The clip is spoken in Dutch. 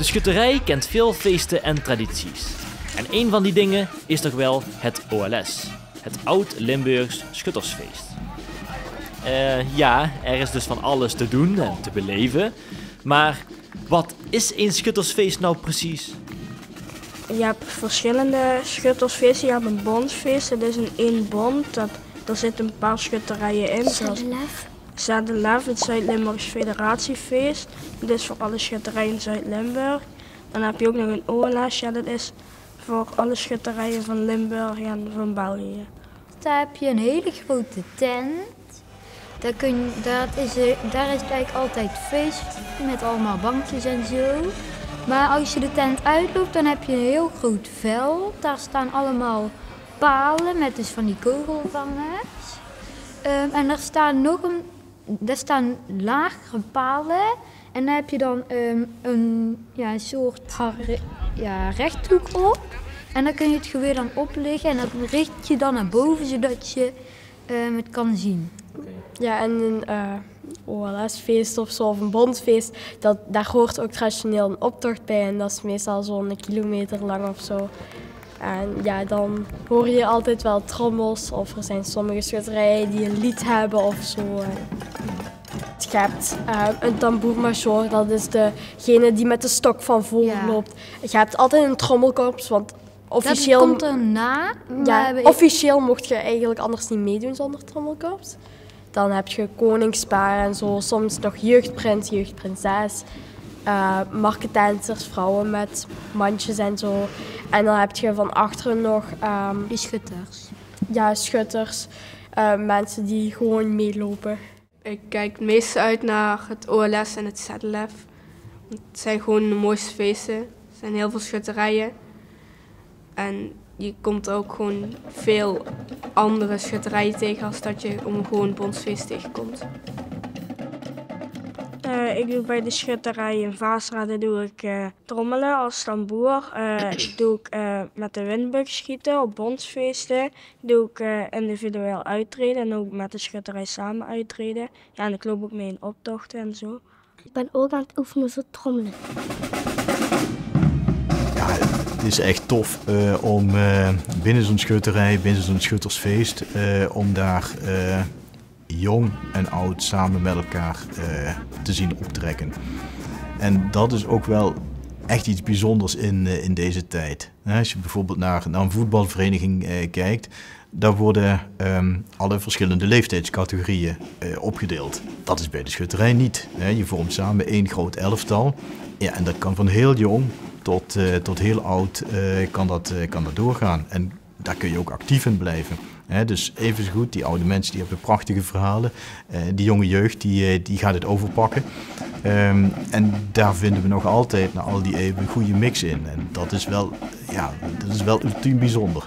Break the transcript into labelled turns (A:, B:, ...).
A: De schutterij kent veel feesten en tradities. En een van die dingen is toch wel het OLS, het Oud-Limburgs Schuttersfeest. Ja, er is dus van alles te doen en te beleven. Maar wat is een schuttersfeest nou precies?
B: Je hebt verschillende schuttersfeesten. Je hebt een bondsfeest, dat is in één bond. Daar zitten een paar schutterijen in. Zadelef, het Zuid-Limburgs Federatiefeest. Dat is voor alle schutterijen in Zuid-Limburg. Dan heb je ook nog een OLS, ja, dat is voor alle schutterijen van Limburg en van België.
C: Daar heb je een hele grote tent. Daar is het eigenlijk altijd feest met allemaal bankjes en zo. Maar als je de tent uitloopt, dan heb je een heel groot veld. Daar staan allemaal palen met dus van die kogelvangers. En daar staan lagere palen. En dan heb je dan een soort rechthoek op. En dan kun je het geweer dan opleggen en dat richt je dan naar boven, zodat je het kan zien.
B: Ja, en een OLS-feest of zo, of een bondfeest, daar hoort ook traditioneel een optocht bij. En dat is meestal zo'n kilometer lang of zo. En ja, dan hoor je altijd wel trommels, of er zijn sommige schutterijen die een lied hebben of zo. Je hebt een tamboer-major, dat is degene die met de stok van voor loopt. Je hebt altijd een trommelkorps, want officieel...
C: Dat komt erna.
B: Ja, officieel mocht je eigenlijk anders niet meedoen zonder trommelkorps. Dan heb je koningspaar en zo, soms nog jeugdprins, jeugdprinses, marketdansers, vrouwen met mandjes en zo. En dan heb je van achteren nog...
C: die schutters.
B: Ja, schutters, mensen die gewoon meelopen.
D: Ik kijk het meeste uit naar het OLS en het Zadelef. Het zijn gewoon de mooiste feesten. Er zijn heel veel schutterijen. En je komt ook gewoon veel andere schutterijen tegen als dat je om een gewoon bondsfeest tegenkomt.
B: Ik doe bij de schutterij in Vaasrade doe ik trommelen als tamboer. Doe ik met de windbug schieten op bondsfeesten. Doe ik individueel uittreden en ook met de schutterij samen uittreden. Ja, en ik loop ook mee in optochten en zo.
E: Ik ben ook aan het oefenen voor trommelen.
F: Ja, het is echt tof om binnen zo'n schutterij, binnen zo'n schuttersfeest, om daar jong en oud samen met elkaar te zien optrekken. En dat is ook wel echt iets bijzonders in deze tijd. Als je bijvoorbeeld naar een voetbalvereniging kijkt, daar worden alle verschillende leeftijdscategorieën opgedeeld. Dat is bij de schutterij niet. Je vormt samen één groot elftal. Ja, en dat kan van heel jong tot heel oud kan dat doorgaan. En daar kun je ook actief in blijven. Dus even zo goed, die oude mensen die hebben prachtige verhalen. Die jonge jeugd die gaat het overpakken. En daar vinden we nog altijd na al die eeuwen een goede mix in. En dat is wel ultiem bijzonder.